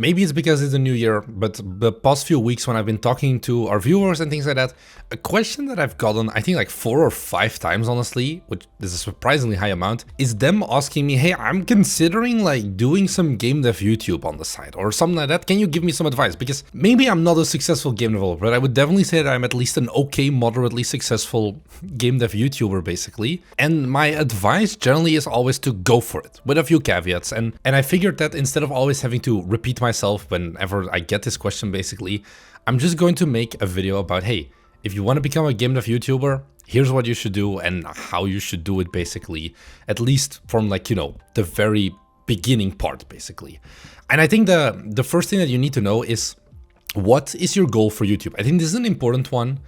Maybe it's because it's a new year, but the past few weeks when I've been talking to our viewers and things like that, a question that I've gotten, I think like 4 or 5 times, honestly, which is a surprisingly high amount, is them asking me, hey, I'm considering like doing some game dev YouTube on the side or something like that. Can you give me some advice? Because maybe I'm not a successful game developer, but I would definitely say that I'm at least an okay, moderately successful game dev YouTuber, basically. And my advice generally is always to go for it, with a few caveats. And I figured that instead of always having to repeat myself whenever I get this question, basically, I'm just going to make a video about, hey, if you want to become a game dev YouTuber, here's what you should do and how you should do it, basically, at least from like, you know, the very beginning part, basically. And I think the first thing that you need to know is, what is your goal for YouTube? I think this is an important one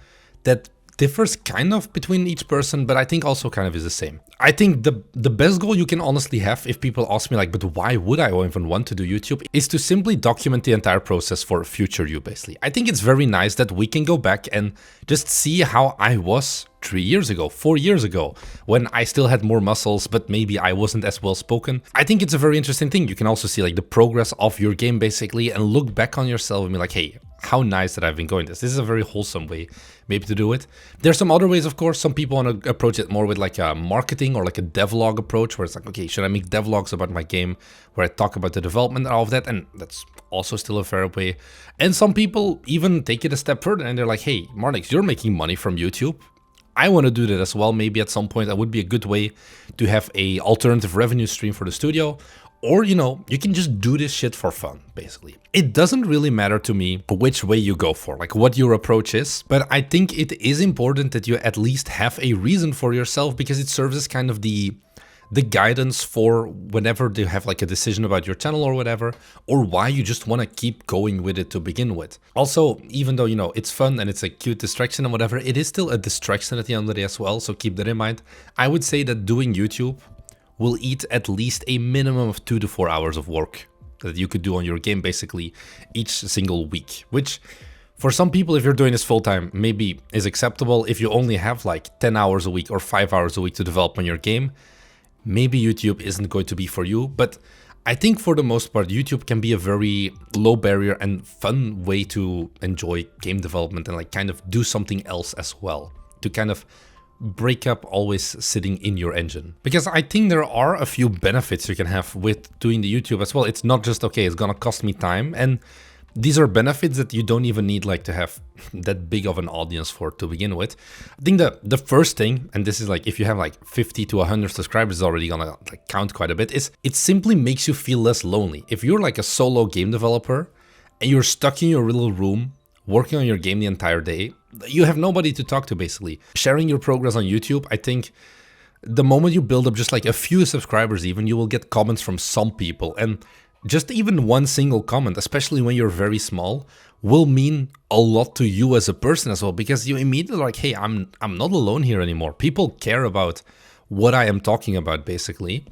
that differs kind of between each person, but I think also kind of is the same. I think the best goal you can honestly have, if people ask me like, but why would I even want to do YouTube, is to simply document the entire process for future you, basically. I think it's very nice that we can go back and just see how I was 3 years ago, 4 years ago, when I still had more muscles, but maybe I wasn't as well spoken. I think it's a very interesting thing. You can also see like the progress of your game, basically, and look back on yourself and be like, hey, how nice that I've been going this. This is a very wholesome way maybe to do it. There's some other ways, of course. Some people want to approach it more with like a marketing or like a devlog approach, where it's like, okay, should I make devlogs about my game where I talk about the development and all of that? And that's also still a fair way. And some people even take it a step further and they're like, hey, Marnix, you're making money from YouTube. I want to do that as well. Maybe at some point that would be a good way to have a alternative revenue stream for the studio. Or, you know, you can just do this shit for fun, basically. It doesn't really matter to me which way you go for, like what your approach is, but I think it is important that you at least have a reason for yourself, because it serves as kind of the guidance for whenever you have like a decision about your channel or whatever, or why you just want to keep going with it to begin with. Also, even though, you know, it's fun and it's a cute distraction and whatever, it is still a distraction at the end of the day as well, so keep that in mind. I would say that doing YouTube will eat at least a minimum of 2 to 4 hours of work that you could do on your game, basically, each single week, which for some people, if you're doing this full time, maybe is acceptable. If you only have like 10 hours a week or 5 hours a week to develop on your game, maybe YouTube isn't going to be for you. But I think for the most part, YouTube can be a very low barrier and fun way to enjoy game development and like kind of do something else as well, to kind of break up always sitting in your engine. Because I think there are a few benefits you can have with doing the YouTube as well. It's not just, okay, it's gonna cost me time, and these are benefits that you don't even need like to have that big of an audience for to begin with. I think the first thing, and this is like if you have like 50 to 100 subscribers, is already gonna like count quite a bit, is it simply makes you feel less lonely. If you're like a solo game developer and you're stuck in your little room working on your game the entire day, you have nobody to talk to, basically. Sharing your progress on YouTube, I think the moment you build up just like a few subscribers even, you will get comments from some people, and just even one single comment, especially when you're very small, will mean a lot to you as a person as well, because you immediately like, hey, I'm not alone here anymore. People care about what I am talking about, basically.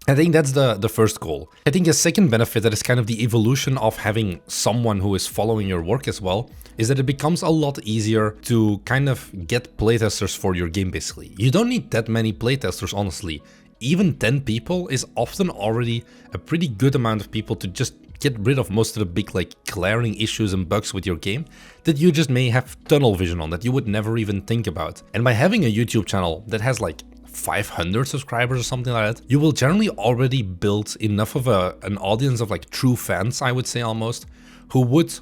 I think that's the first goal. I think a second benefit that is kind of the evolution of having someone who is following your work as well, is that it becomes a lot easier to kind of get playtesters for your game, basically. You don't need that many playtesters, honestly. Even 10 people is often already a pretty good amount of people to just get rid of most of the big like glaring issues and bugs with your game that you just may have tunnel vision on, that you would never even think about. And by having a YouTube channel that has like 500 subscribers or something like that, you will generally already build enough of an audience of like true fans, I would say almost, who would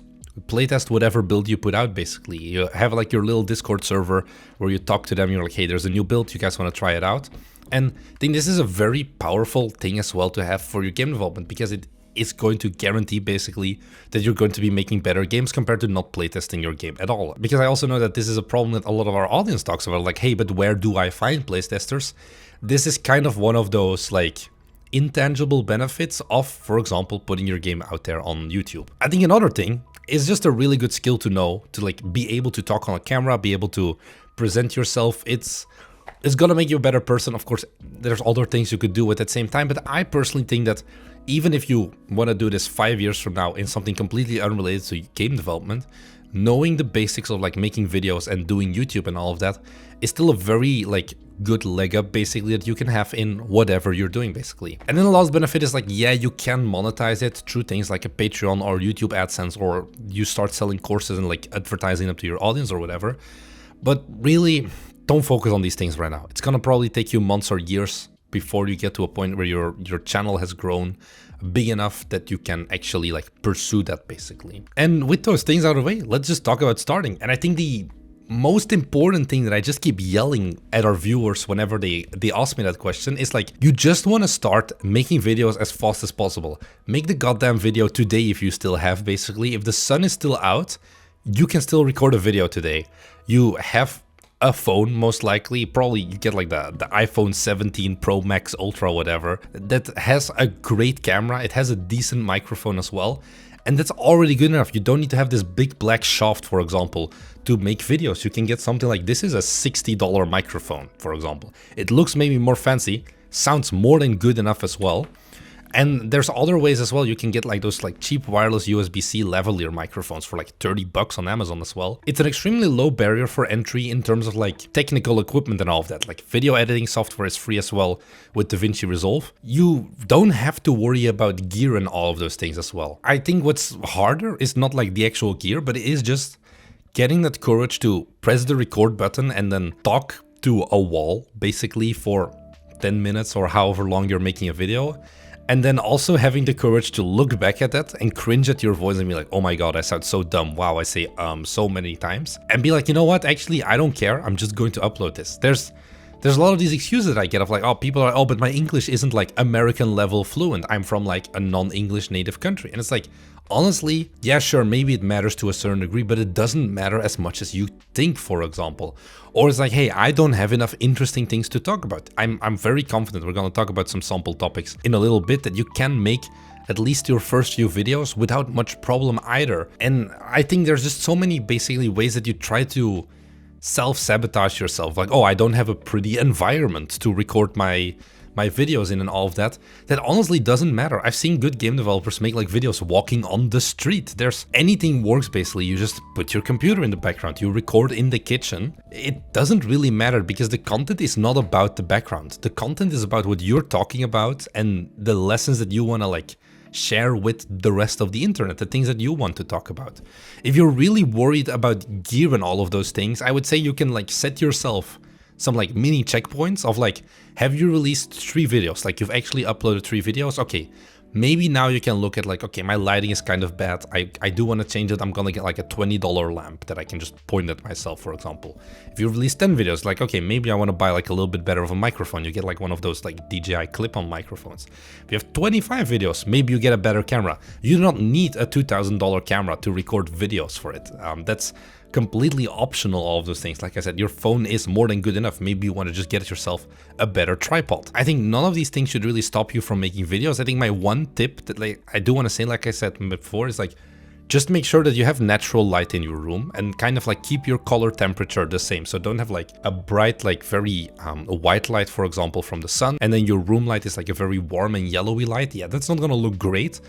playtest whatever build you put out, basically. You have like your little Discord server where you talk to them, you're like, hey, there's a new build, you guys want to try it out? And I think this is a very powerful thing as well to have for your game development, because it is going to guarantee basically that you're going to be making better games compared to not playtesting your game at all. Because I also know that this is a problem that a lot of our audience talks about, like, hey, but where do I find playtesters? This is kind of one of those like intangible benefits of, for example, putting your game out there on YouTube. I think another thing is just a really good skill to know, to like be able to talk on a camera, be able to present yourself. It's gonna make you a better person. Of course, there's other things you could do at the same time, but I personally think that even if you want to do this 5 years from now in something completely unrelated to game development, knowing the basics of like making videos and doing YouTube and all of that is still a very like good leg up basically that you can have in whatever you're doing basically. And then the last benefit is like, yeah, you can monetize it through things like a Patreon or YouTube AdSense, or you start selling courses and like advertising them to your audience or whatever. But really, don't focus on these things right now. It's gonna probably take you months or years before you get to a point where your channel has grown big enough that you can actually like pursue that basically. And with those things out of the way, let's just talk about starting. And I think the most important thing that I just keep yelling at our viewers whenever they ask me that question is like, you just want to start making videos as fast as possible. Make the goddamn video today if you still have, basically. If the sun is still out, you can still record a video today. You have a phone, most likely, probably you get like the iPhone 17 Pro Max Ultra, whatever, that has a great camera. It has a decent microphone as well. And that's already good enough. You don't need to have this big black shaft, for example, to make videos. You can get something like this is a $60 microphone, for example. It looks maybe more fancy, sounds more than good enough as well. And there's other ways as well. You can get like those like cheap wireless USB-C lavalier microphones for like 30 bucks on Amazon as well. It's an extremely low barrier for entry in terms of like technical equipment and all of that. Like video editing software is free as well with DaVinci Resolve. You don't have to worry about gear and all of those things as well. I think what's harder is not like the actual gear, but it is just getting that courage to press the record button and then talk to a wall basically for 10 minutes or however long you're making a video. And then also having the courage to look back at that and cringe at your voice and be like, oh my god, I sound so dumb. Wow, I say so many times. And be like, you know what? Actually, I don't care. I'm just going to upload this. There's a lot of these excuses that I get of like, oh, people are, oh, but my English isn't like American level fluent. I'm from like a non-English native country. And it's like, honestly, yeah, sure, maybe it matters to a certain degree, but it doesn't matter as much as you think, for example. Or it's like, hey, I don't have enough interesting things to talk about. I'm very confident we're going to talk about some sample topics in a little bit that you can make at least your first few videos without much problem either. And I think there's just so many basically ways that you try to self-sabotage yourself. Like, oh, I don't have a pretty environment to record my videos in and all of that. That honestly doesn't matter. I've seen good game developers make like videos walking on the street. There's anything works basically. You just put your computer in the background, you record in the kitchen. It doesn't really matter because the content is not about the background. The content is about what you're talking about and the lessons that you want to like share with the rest of the internet, the things that you want to talk about. If you're really worried about gear and all of those things, I would say you can like set yourself some like mini checkpoints of like, have you released 3 videos? Like you've actually uploaded 3 videos? Okay, maybe now you can look at like, okay, my lighting is kind of bad. I do want to change it. I'm gonna get like a $20 lamp that I can just point at myself, for example. If you release 10 videos, like, okay, maybe I want to buy like a little bit better of a microphone. You get like one of those like DJI clip-on microphones. If you have 25 videos, maybe you get a better camera. You do not need a $2,000 camera to record videos for it. That's completely optional, all of those things. Like I said, your phone is more than good enough. Maybe you want to just get yourself a better tripod. I think none of these things should really stop you from making videos. I think my one tip that like I do want to say, like I said before, is like just make sure that you have natural light in your room and kind of like keep your color temperature the same. So don't have like a bright, like very white light, for example, from the sun, and then your room light is like a very warm and yellowy light. Yeah, that's not gonna look great.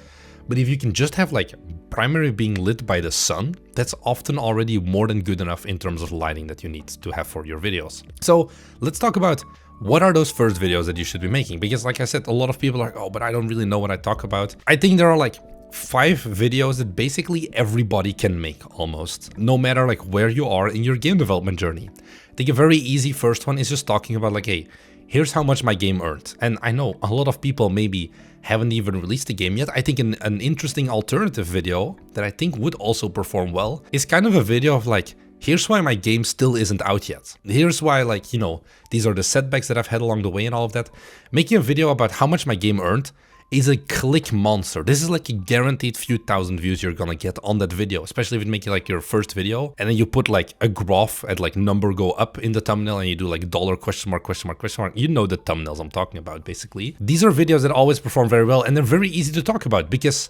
But if you can just have like primary being lit by the sun, that's often already more than good enough in terms of lighting that you need to have for your videos. So let's talk about what are those first videos that you should be making? Because like I said, a lot of people are like, oh, but I don't really know what I talk about. I think there are like 5 videos that basically everybody can make almost, no matter like where you are in your game development journey. I think a very easy first one is just talking about like, hey, here's how much my game earned. And I know a lot of people maybe haven't even released the game yet. I think an interesting alternative video that I think would also perform well is kind of a video of like, here's why my game still isn't out yet. Here's why, like, you know, these are the setbacks that I've had along the way and all of that. Making a video about how much my game earned is a click monster. This is like a guaranteed few thousand views you're gonna get on that video, especially if you make it like your first video and then you put like a graph and like number go up in the thumbnail and you do like dollar question mark question mark question mark. You know the thumbnails I'm talking about basically. These are videos that always perform very well and they're very easy to talk about because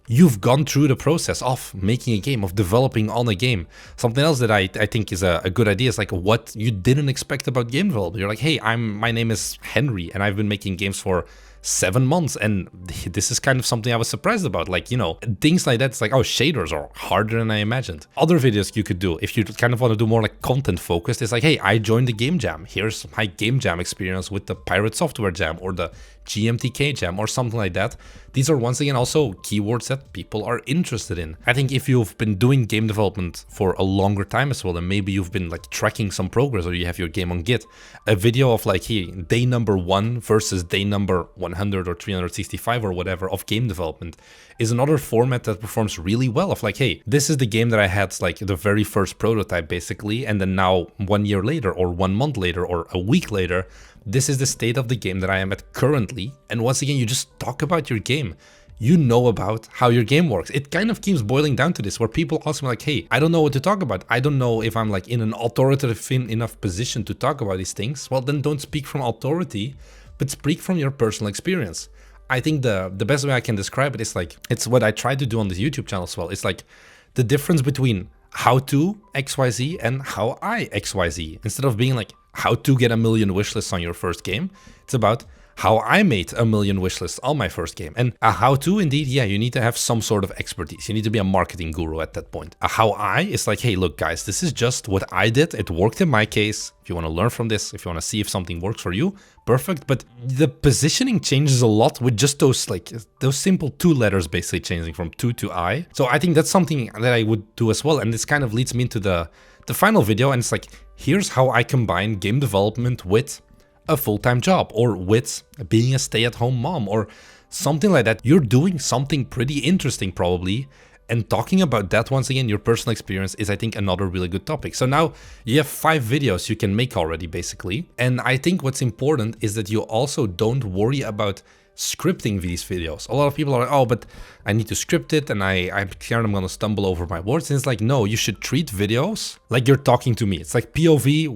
you've gone through the process of making a game, of developing on a game. Something else that I think is a good idea is like what you didn't expect about game development. You're like, hey, my name is Henry and I've been making games for 7 months, and this is kind of something I was surprised about. Like, you know, things like that, it's like, oh, shaders are harder than I imagined. Other videos you could do, if you kind of want to do more like content focused, it's like, hey, I joined the game jam. Here's my game jam experience with the Pirate Software Jam or the GMTK Jam or something like that. These are once again also keywords that people are interested in. I think if you've been doing game development for a longer time as well, and maybe you've been like tracking some progress, or you have your game on Git, a video of like, hey, day number 1 versus day number 100 or 365 or whatever of game development is another format that performs really well. Of like, hey, this is the game that I had like the very first prototype basically, and then now 1 year later or 1 month later or a week later, this is the state of the game that I am at currently. And once again, you just talk about your game. You know about how your game works. It kind of keeps boiling down to this, where people ask me like, hey, I don't know what to talk about. I don't know if I'm like in an authoritative enough position to talk about these things. Well, then don't speak from authority, but speak from your personal experience. I think the best way I can describe it is like, it's what I try to do on this YouTube channel as well. It's like the difference between how to XYZ and how I XYZ. Instead of being like, how to get a million wishlists on your first game, it's about how I made a million wishlists on my first game. And a how to, indeed, yeah, you need to have some sort of expertise. You need to be a marketing guru at that point. A how I is like, hey, look guys, this is just what I did. It worked in my case. If you want to learn from this, if you want to see if something works for you, perfect. But the positioning changes a lot with just those like those simple 2 letters basically changing from to I. So I think that's something that I would do as well. And this kind of leads me into the final video, and it's like, here's how I combine game development with a full-time job, or with being a stay-at-home mom, or something like that. You're doing something pretty interesting probably, and talking about that, once again, your personal experience, is I think another really good topic. So now you have 5 videos you can make already basically, and I think what's important is that you also don't worry about scripting these videos. A lot of people are like, oh, but I need to script it, and I'm scared I'm gonna stumble over my words. And it's like, no, you should treat videos like you're talking to me. It's like POV,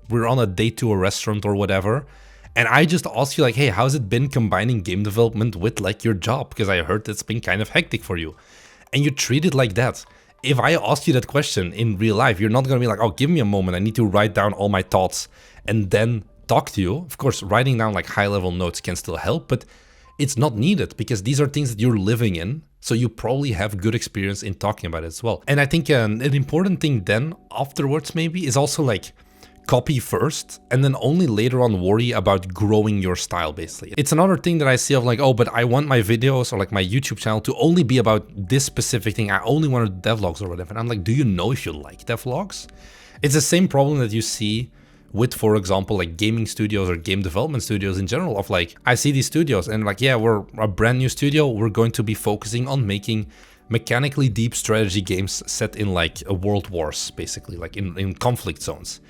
we're on a date to a restaurant or whatever, and I just ask you like, hey, how's it been combining game development with like your job? Because I heard it's been kind of hectic for you. And you treat it like that. If I ask you that question in real life, you're not gonna be like, oh, give me a moment, I need to write down all my thoughts and then talk to you. Of course, writing down like high-level notes can still help, but it's not needed, because these are things that you're living in, so you probably have good experience in talking about it as well. And I think an important thing then afterwards maybe is also like copy first, and then only later on worry about growing your style basically. It's another thing that I see of like, oh, but I want my videos or like my YouTube channel to only be about this specific thing. I only want to do devlogs or whatever. And I'm like, do you know if you like devlogs? It's the same problem that you see with, for example, like gaming studios or game development studios in general, of like, I see these studios and like, yeah, we're a brand new studio. We're going to be focusing on making mechanically deep strategy games set in like a world wars, basically, like in conflict zones.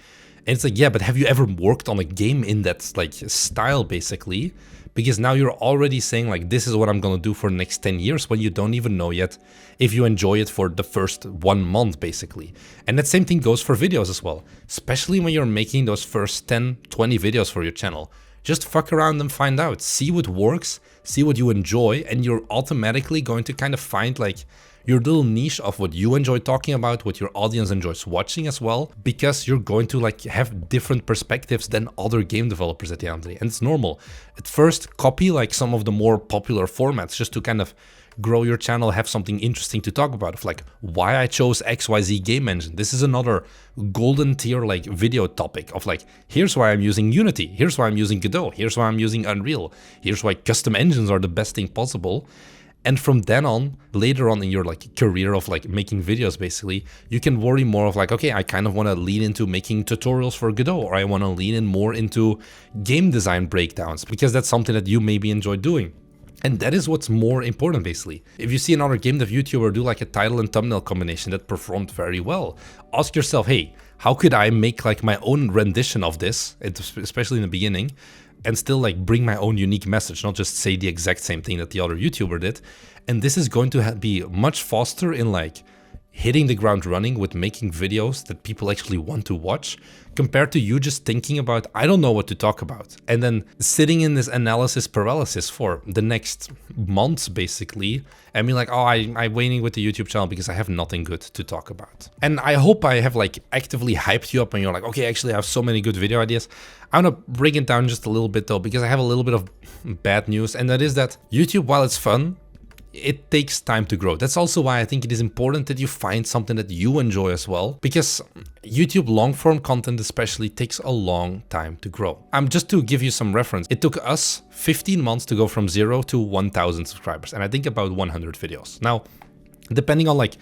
And it's like, yeah, but have you ever worked on a game in that like style basically? Because now you're already saying like, this is what I'm gonna do for the next 10 years, when you don't even know yet if you enjoy it for the first 1 month basically. And that same thing goes for videos as well, especially when you're making those first 10, 20 videos for your channel. Just fuck around and find out, see what works, see what you enjoy, and you're automatically going to kind of find like your little niche of what you enjoy talking about, what your audience enjoys watching as well, because you're going to like have different perspectives than other game developers at the end of the day. And it's normal. At first, copy like some of the more popular formats just to kind of grow your channel, have something interesting to talk about, of like why I chose XYZ game engine. This is another golden tier like video topic of like, here's why I'm using Unity, here's why I'm using Godot, here's why I'm using Unreal, here's why custom engines are the best thing possible. And from then on, later on in your like career of like making videos basically, you can worry more of like, okay, I kind of want to lean into making tutorials for Godot, or I want to lean in more into game design breakdowns, because that's something that you maybe enjoy doing. And that is what's more important basically. If you see another game dev YouTuber do like a title and thumbnail combination that performed very well, ask yourself, hey, how could I make like my own rendition of this, especially in the beginning, and still like bring my own unique message, not just say the exact same thing that the other YouTuber did. And this is going to be much faster in like hitting the ground running with making videos that people actually want to watch, compared to you just thinking about, I don't know what to talk about, and then sitting in this analysis paralysis for the next months basically, and be like, oh, I'm waiting with the YouTube channel because I have nothing good to talk about. And I hope I have like actively hyped you up and you're like, okay, actually I have so many good video ideas. I'm gonna bring it down just a little bit though, because I have a little bit of bad news, and that is that YouTube, while it's fun, it takes time to grow. That's also why I think it is important that you find something that you enjoy as well, because YouTube long form content especially takes a long time to grow. Just to give you some reference, it took us 15 months to go from 0 to 1,000 subscribers, and I think about 100 videos. Now, depending on like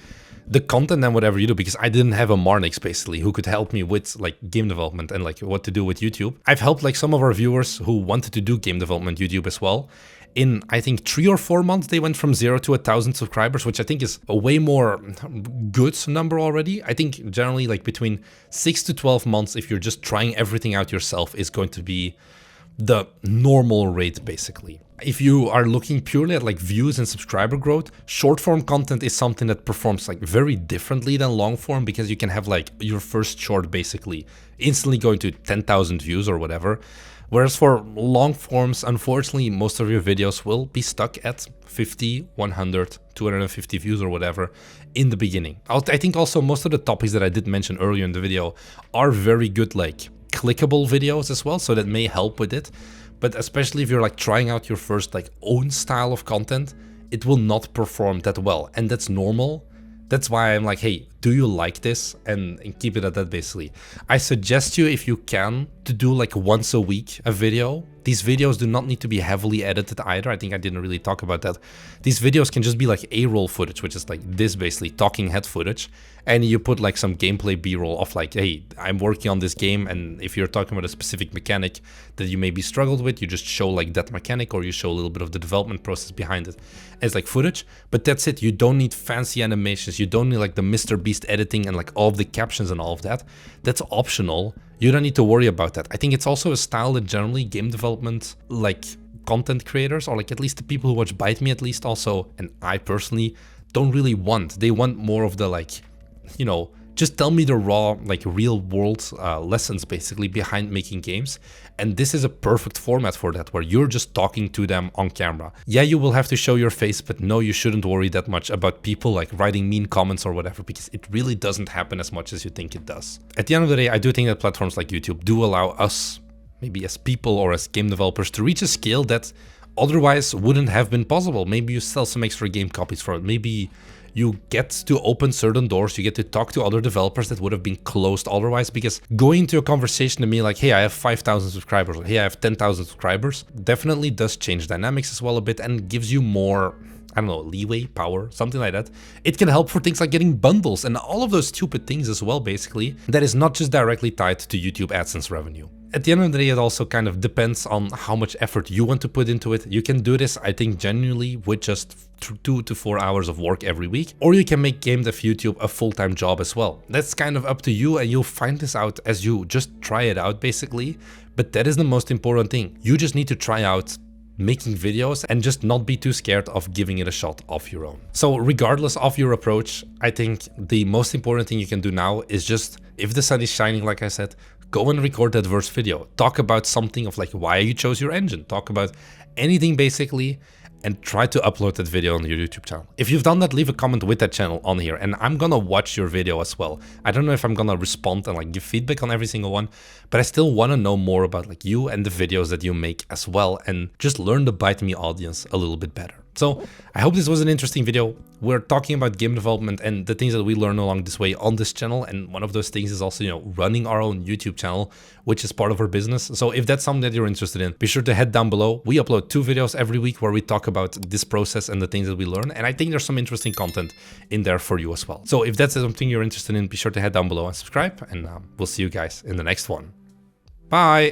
the content and whatever you do, because I didn't have a Marnix basically who could help me with like game development and like what to do with YouTube. I've helped like some of our viewers who wanted to do game development YouTube as well. In, I think, 3 or 4 months, they went from 0 to 1,000 subscribers, which I think is a way more good number already. I think generally like between 6 to 12 months, if you're just trying everything out yourself, is going to be the normal rate basically. If you are looking purely at like views and subscriber growth, short form content is something that performs like very differently than long form, because you can have like your first short basically instantly going to 10,000 views or whatever. Whereas for long forms, unfortunately, most of your videos will be stuck at 50, 100, 250 views or whatever in the beginning. I think also most of the topics that I did mention earlier in the video are very good like clickable videos as well, so that may help with it. But especially if you're like trying out your first like own style of content, it will not perform that well, and that's normal. That's why I'm like, hey, do you like this? And keep it at that basically. I suggest you, if you can, to do like once a week a video. These videos do not need to be heavily edited either. I think I didn't really talk about that. These videos can just be like A-roll footage, which is like this basically, talking head footage. And you put like some gameplay B-roll of like, hey, I'm working on this game. And if you're talking about a specific mechanic that you maybe struggled with, you just show like that mechanic, or you show a little bit of the development process behind it as like footage. But that's it. You don't need fancy animations. You don't need like the Mr. Beast editing and like all of the captions and all of that. That's optional. You don't need to worry about that. I think it's also a style that generally game development, like content creators, or like at least the people who watch Bite Me at least also, and I personally don't really want. They want more of the like, you know, just tell me the raw, like real world lessons basically behind making games. And this is a perfect format for that, where you're just talking to them on camera. Yeah, you will have to show your face, but no, you shouldn't worry that much about people like writing mean comments or whatever, because it really doesn't happen as much as you think it does. At the end of the day, I do think that platforms like YouTube do allow us, maybe as people or as game developers, to reach a scale that otherwise wouldn't have been possible. Maybe you sell some extra game copies for it. Maybe you get to open certain doors, you get to talk to other developers that would have been closed otherwise, because going to a conversation to me like, hey, I have 5,000 subscribers, or hey, I have 10,000 subscribers, definitely does change dynamics as well a bit, and gives you more, I don't know, leeway, power, something like that. It can help for things like getting bundles and all of those stupid things as well, basically, that is not just directly tied to YouTube AdSense revenue. At the end of the day, it also kind of depends on how much effort you want to put into it. You can do this, I think, genuinely with just 2 to 4 hours of work every week, or you can make Gamedev YouTube a full-time job as well. That's kind of up to you, and you'll find this out as you just try it out, basically. But that is the most important thing. You just need to try out making videos and just not be too scared of giving it a shot of your own. So regardless of your approach, I think the most important thing you can do now is just, if the sun is shining, like I said, go and record that first video. Talk about something of like why you chose your engine. Talk about anything basically, and try to upload that video on your YouTube channel. If you've done that, leave a comment with that channel on here, and I'm gonna watch your video as well. I don't know if I'm gonna respond and like give feedback on every single one, but I still want to know more about like you and the videos that you make as well, and just learn the Bite Me audience a little bit better. So I hope this was an interesting video. We're talking about game development and the things that we learn along this way on this channel. And one of those things is also, you know, running our own YouTube channel, which is part of our business. So if that's something that you're interested in, be sure to head down below. We upload 2 videos every week where we talk about this process and the things that we learn. And I think there's some interesting content in there for you as well. So if that's something you're interested in, be sure to head down below and subscribe. And we'll see you guys in the next one. Bye.